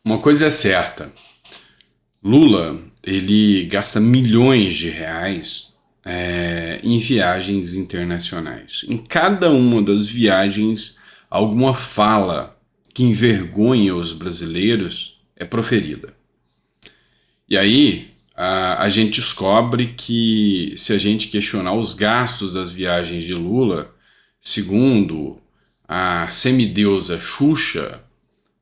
Uma coisa é certa, Lula, ele gasta milhões de reais em viagens internacionais. Em cada uma das viagens, alguma fala que envergonha os brasileiros é proferida. E aí a gente descobre que, se a gente questionar os gastos das viagens de Lula, segundo a semideusa Xuxa,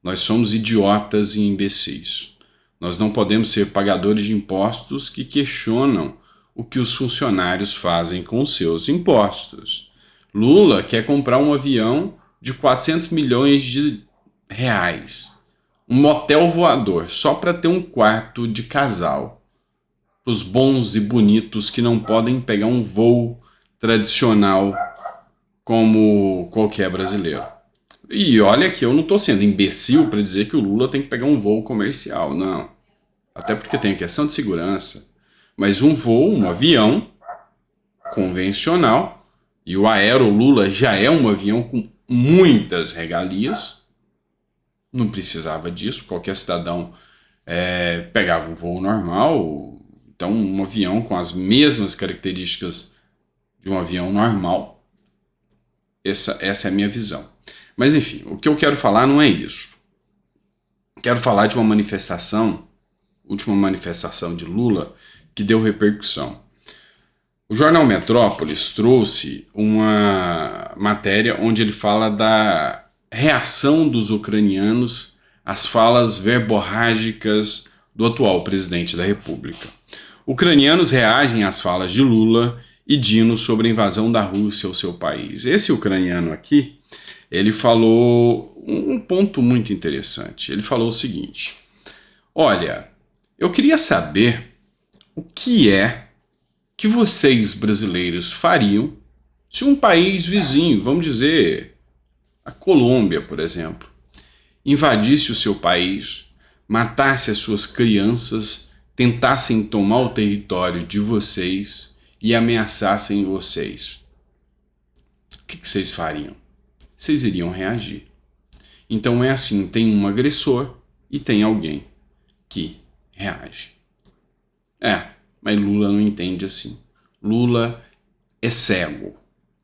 nós somos idiotas e imbecis. Nós não podemos ser pagadores de impostos que questionam o que os funcionários fazem com os seus impostos. Lula quer comprar um avião de 400 milhões de reais, um motel voador, só para ter um quarto de casal, para os bons e bonitos que não podem pegar um voo tradicional como qualquer brasileiro. E olha que eu não estou sendo imbecil para dizer que o Lula tem que pegar um voo comercial, não. Até porque tem a questão de segurança. Mas um voo, um avião convencional, e o Aero Lula já é um avião com muitas regalias, não precisava disso, qualquer cidadão pegava um voo normal, então um avião com as mesmas características de um avião normal. Essa é a minha visão. Mas enfim, o que eu quero falar não é isso. Quero falar de uma manifestação, última manifestação de Lula, que deu repercussão. O jornal Metrópolis trouxe uma matéria onde ele fala da reação dos ucranianos às falas verborrágicas do atual presidente da República. Ucranianos reagem às falas de Lula e Dino sobre a invasão da Rússia ao seu país. Esse ucraniano aqui, ele falou um ponto muito interessante. Ele falou o seguinte: olha, eu queria saber o que é que vocês brasileiros fariam se um país vizinho, vamos dizer, a Colômbia, por exemplo, invadisse o seu país, matasse as suas crianças, tentassem tomar o território de vocês e ameaçassem vocês. O que vocês fariam? Vocês iriam reagir. Então é assim, tem um agressor e tem alguém que reage. Mas Lula não entende assim. Lula é cego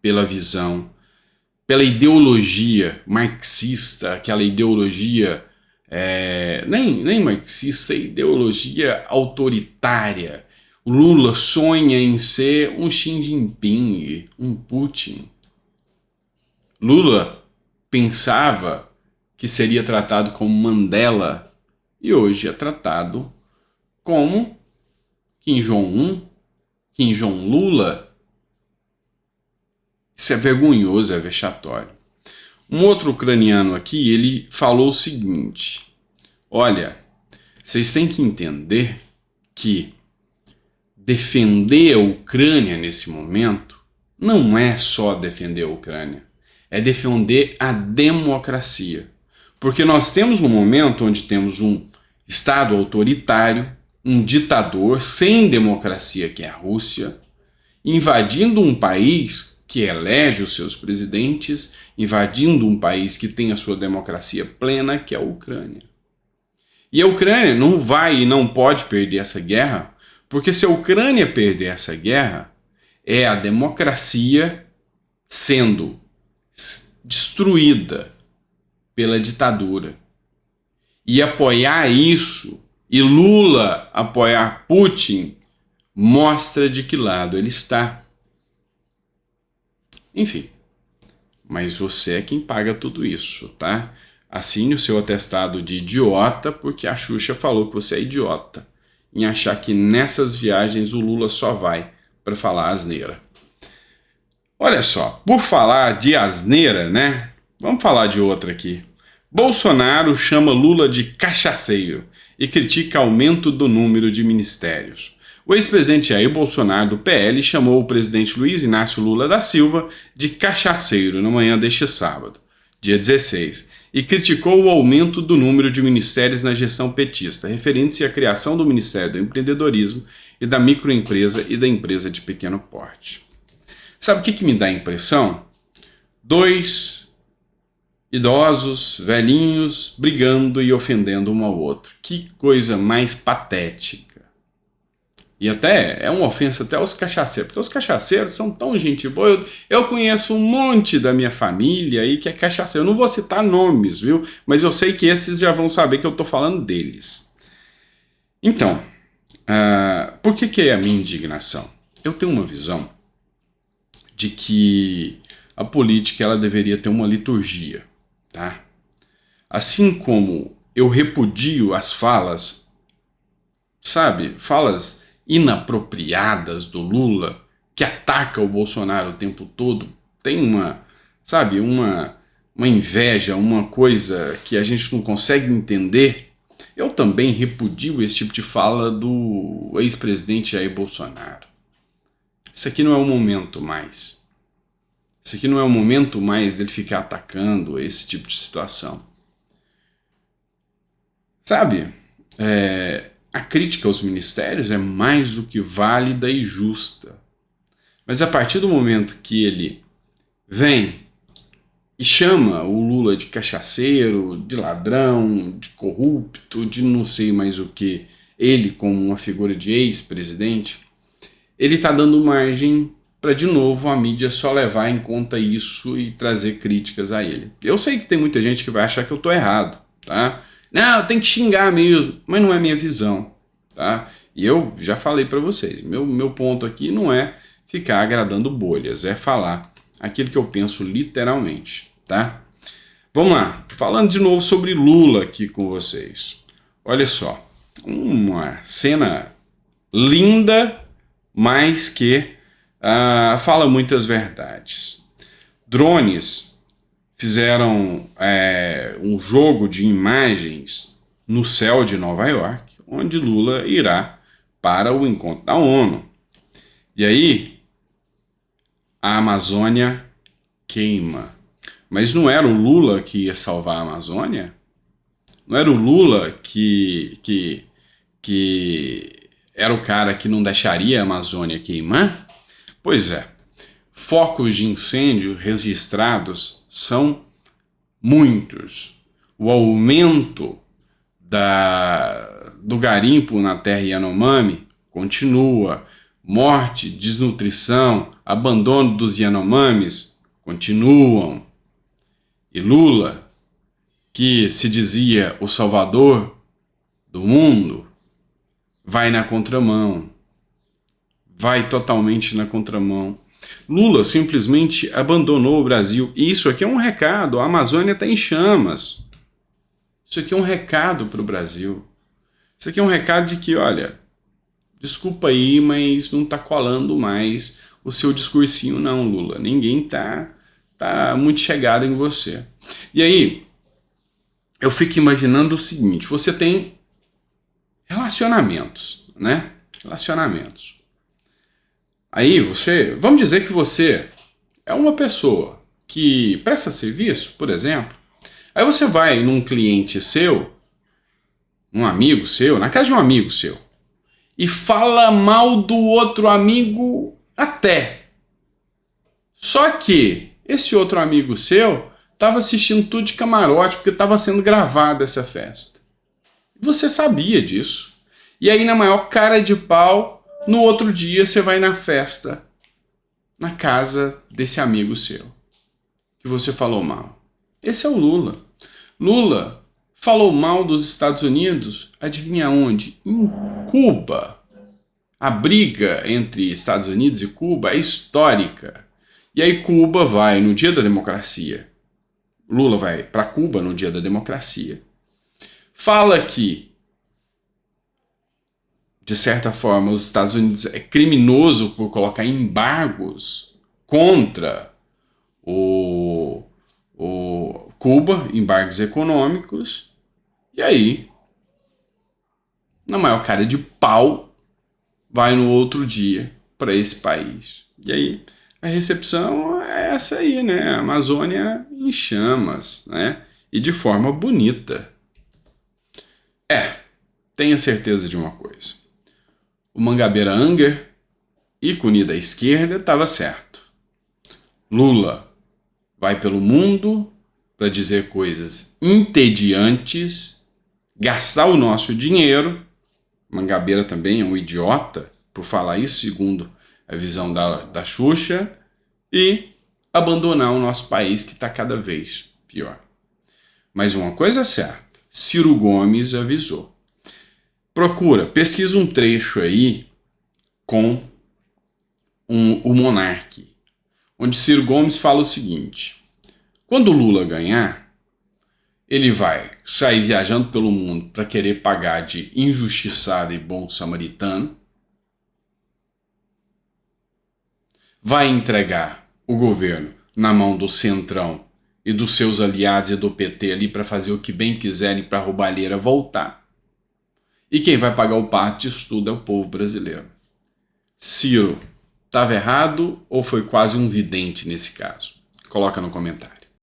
pela visão, pela ideologia marxista, aquela ideologia nem marxista, ideologia autoritária. O Lula sonha em ser um Xi Jinping, um Putin. Lula pensava que seria tratado como Mandela e hoje é tratado como Kim Jong-un, Kim Jong-Lula. Isso é vergonhoso, é vexatório. Um outro ucraniano aqui, ele falou o seguinte: olha, vocês têm que entender que defender a Ucrânia nesse momento não é só defender a Ucrânia. É defender a democracia. Porque nós temos um momento onde temos um Estado autoritário, um ditador sem democracia, que é a Rússia, invadindo um país que elege os seus presidentes, invadindo um país que tem a sua democracia plena, que é a Ucrânia. E a Ucrânia não vai e não pode perder essa guerra, porque se a Ucrânia perder essa guerra, é a democracia sendo destruída pela ditadura. E apoiar isso, e Lula apoiar Putin, mostra de que lado ele está. Enfim, mas você é quem paga tudo isso, tá? Assine o seu atestado de idiota, porque a Xuxa falou que você é idiota em achar que nessas viagens o Lula só vai para falar asneira. Olha só, por falar de asneira, né? Vamos falar de outra aqui. Bolsonaro chama Lula de cachaceiro e critica aumento do número de ministérios. O ex-presidente Jair Bolsonaro, do PL, chamou o presidente Luiz Inácio Lula da Silva de cachaceiro na manhã deste sábado, dia 16, e criticou o aumento do número de ministérios na gestão petista, referindo-se à criação do Ministério do Empreendedorismo e da microempresa e da empresa de pequeno porte. Sabe o que me dá a impressão? 2 Idosos, velhinhos, brigando e ofendendo um ao outro. Que coisa mais patética. E até é uma ofensa até aos cachaceiros, porque os cachaceiros são tão gente boa. Eu conheço um monte da minha família aí que é cachaceiro. Eu não vou citar nomes, viu? Mas eu sei que esses já vão saber que eu tô falando deles. Então, por que é a minha indignação? Eu tenho uma visão de que a política ela deveria ter uma liturgia, tá? Assim como eu repudio as falas, sabe, falas inapropriadas do Lula, que ataca o Bolsonaro o tempo todo, tem sabe, uma inveja, uma coisa que a gente não consegue entender. Eu também repudio esse tipo de fala do ex-presidente Jair Bolsonaro. Isso aqui não é o momento mais. Isso aqui não é o momento mais dele ficar atacando esse tipo de situação. Sabe, a crítica aos ministérios é mais do que válida e justa. Mas a partir do momento que ele vem e chama o Lula de cachaceiro, de ladrão, de corrupto, de não sei mais o que, ele como uma figura de ex-presidente, ele está dando margem para de novo a mídia só levar em conta isso e trazer críticas a ele. Eu sei que tem muita gente que vai achar que eu estou errado, tá? Não, tem que xingar mesmo, mas não é minha visão, tá? E eu já falei para vocês, meu ponto aqui não é ficar agradando bolhas, é falar aquilo que eu penso literalmente, tá? Vamos lá, falando de novo sobre Lula aqui com vocês. Olha só, uma cena linda, mas que fala muitas verdades. Drones fizeram um jogo de imagens no céu de Nova York, onde Lula irá para o encontro da ONU. E aí, a Amazônia queima. Mas não era o Lula que ia salvar a Amazônia? Não era o Lula que era o cara que não deixaria a Amazônia queimar? Pois é, focos de incêndio registrados são muitos. O aumento do garimpo na terra Yanomami continua. Morte, desnutrição, abandono dos Yanomamis continuam. E Lula, que se dizia o salvador do mundo, vai na contramão. Vai totalmente na contramão. Lula simplesmente abandonou o Brasil. E isso aqui é um recado. A Amazônia está em chamas. Isso aqui é um recado para o Brasil. Isso aqui é um recado de que, olha, desculpa aí, mas não está colando mais o seu discursinho não, Lula. Ninguém tá muito chegado em você. E aí, eu fico imaginando o seguinte, você tem relacionamentos, né? Relacionamentos. Aí vamos dizer que você é uma pessoa que presta serviço, por exemplo. Aí você vai num cliente seu, um amigo seu, na casa de um amigo seu, e fala mal do outro amigo até. Só que esse outro amigo seu estava assistindo tudo de camarote porque estava sendo gravada essa festa. Você sabia disso. E aí, na maior cara de pau, no outro dia você vai na festa, na casa desse amigo seu, que você falou mal. Esse é o Lula. Lula falou mal dos Estados Unidos, adivinha onde? Em Cuba. A briga entre Estados Unidos e Cuba é histórica. E aí Cuba vai no dia da democracia. Lula vai para Cuba no dia da democracia. Fala que, de certa forma, os Estados Unidos é criminoso por colocar embargos contra o Cuba, embargos econômicos. E aí, na maior cara de pau, vai no outro dia para esse país. E aí, a recepção é essa aí, né? A Amazônia em chamas, né? E de forma bonita. Tenha certeza de uma coisa. O Mangabeira Unger, ícone da esquerda, estava certo. Lula vai pelo mundo para dizer coisas entediantes, gastar o nosso dinheiro. Mangabeira também é um idiota por falar isso, segundo a visão da Xuxa, e abandonar o nosso país, que está cada vez pior. Mas uma coisa é certa, Ciro Gomes avisou. Pesquisa um trecho aí com o Monark, onde Ciro Gomes fala o seguinte: quando o Lula ganhar, ele vai sair viajando pelo mundo para querer pagar de injustiçado e bom samaritano, vai entregar o governo na mão do Centrão e dos seus aliados e do PT ali para fazer o que bem quiserem para a roubalheira voltar. E quem vai pagar o pato disso tudo é o povo brasileiro. Ciro estava errado ou foi quase um vidente nesse caso? Coloca no comentário.